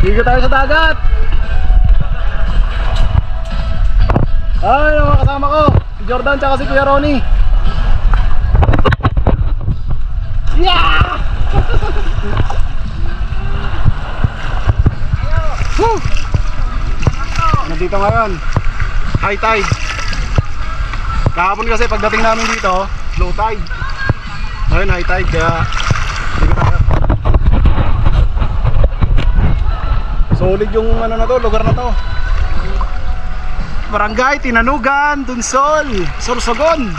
Ligo tayo sa dagat. Ay, yung mga kasama ko, si Jordan tsaka si Kuya Ronnie. Yeah! Woo! Nandito ngayon, high tide. Kahapon kasi pagdating namin dito, low tide. Ngayon high tide, kaya ligo tayo. Solid yung ano na to, lugar na to. Barangay Tinanugan, Dunsol, Sorsogon.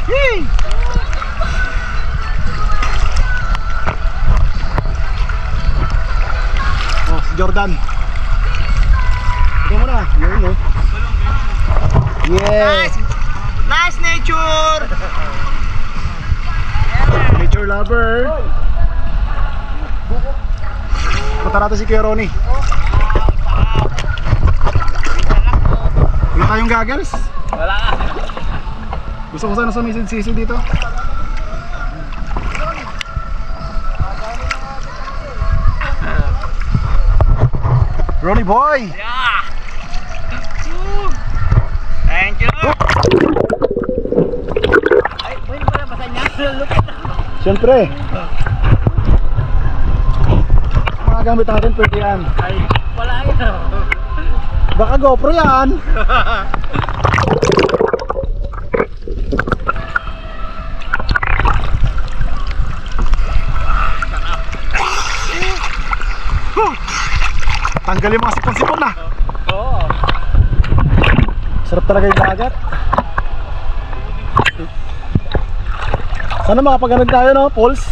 Yay! Oh, si Jordan. Ito muna, yun oh. Yeah. Nice nature. Nature lover. Punta natin si Kuya Ronnie. Wala tayong goggles? Wala. Gusto ko sana sumisid-sisid dito. Ronnie boy! Yeah. Thank you. Ay, pwede pala basa niya. Lupit. Siyempre. Mga gamit natin pwede yan. Ay, wala yan. Baka GoPro yan. Tanggalin mga sipon-sipon na. Oo. Sarap talaga yung dagat. Sana makapaganood tayo no, Pulse.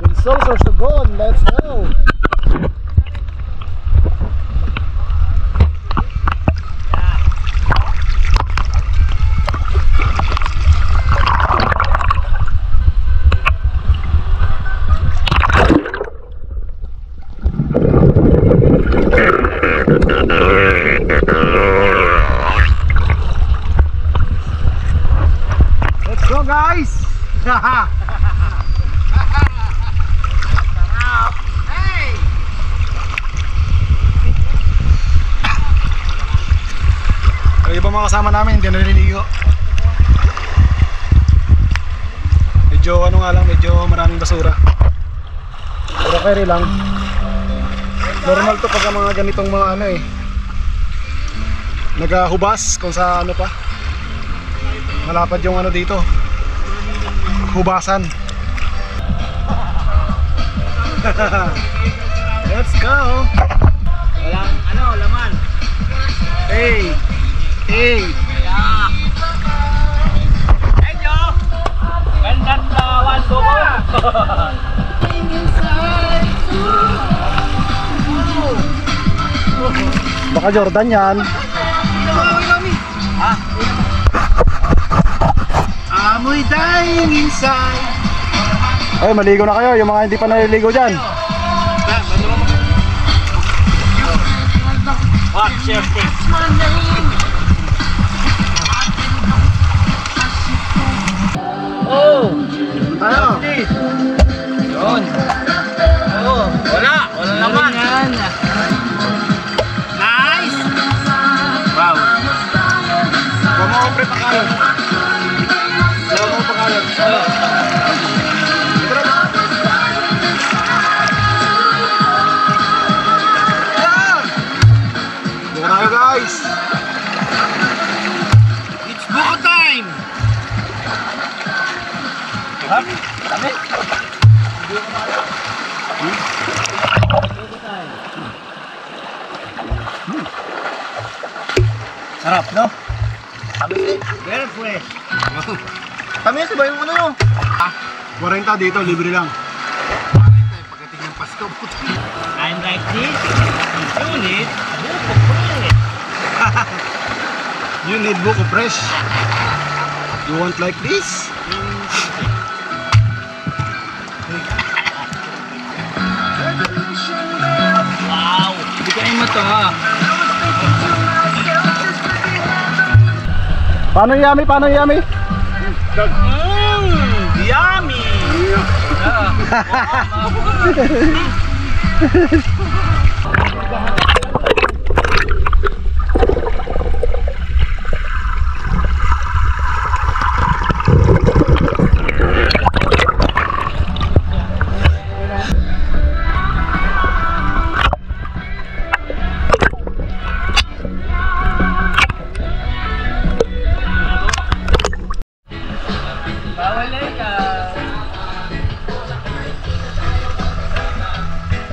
Dunsol, Sorsogon, let's go. Let's go guys! Hey! Yung ibang mga kasama namin hindi naliligo. Medyo ano nga lang, medyo maraming basura. Pero carry lang. Normal to pag mga ganitong mga ano eh, naghahubas kung sa ano pa. Malapad yung ano dito, hubasan. Let's go. Walang ano, laman. Hey, hey. Yeah. Thank you. Gandang lawan ko. Baka Jordan yan. Ha? Amoy dying inside. Ay, maligo na kayo, yung mga hindi pa naliligo dyan. What's your thing? Oh! Ano? Yun. Oh, wala naman. Nice! Wow. Huwag mo ako pre-pakalon. Huwag mo pakalon. Buka tayo guys. It's buko time! Kami? Sarap, no? Very fresh. Tamis ba yung ano nyo? 40 dito, libre lang. Pagdating ng Pasko. I'm like this. You need buko fresh. You need buko fresh. You want like this? Wow! Bigyan mo to ha. Paano yummy? Paano yummy? Yummy!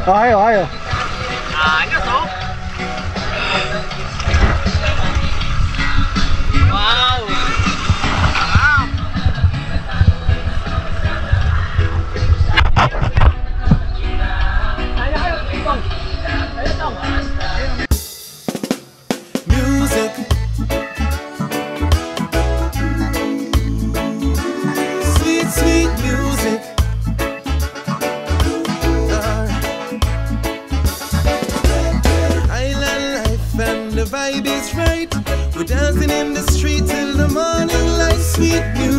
Ayo, ayo. Ayos, oh. Wow. Music. Sweet, sweet music. The vibe is right. We're dancing in the street till the morning light. Sweet music.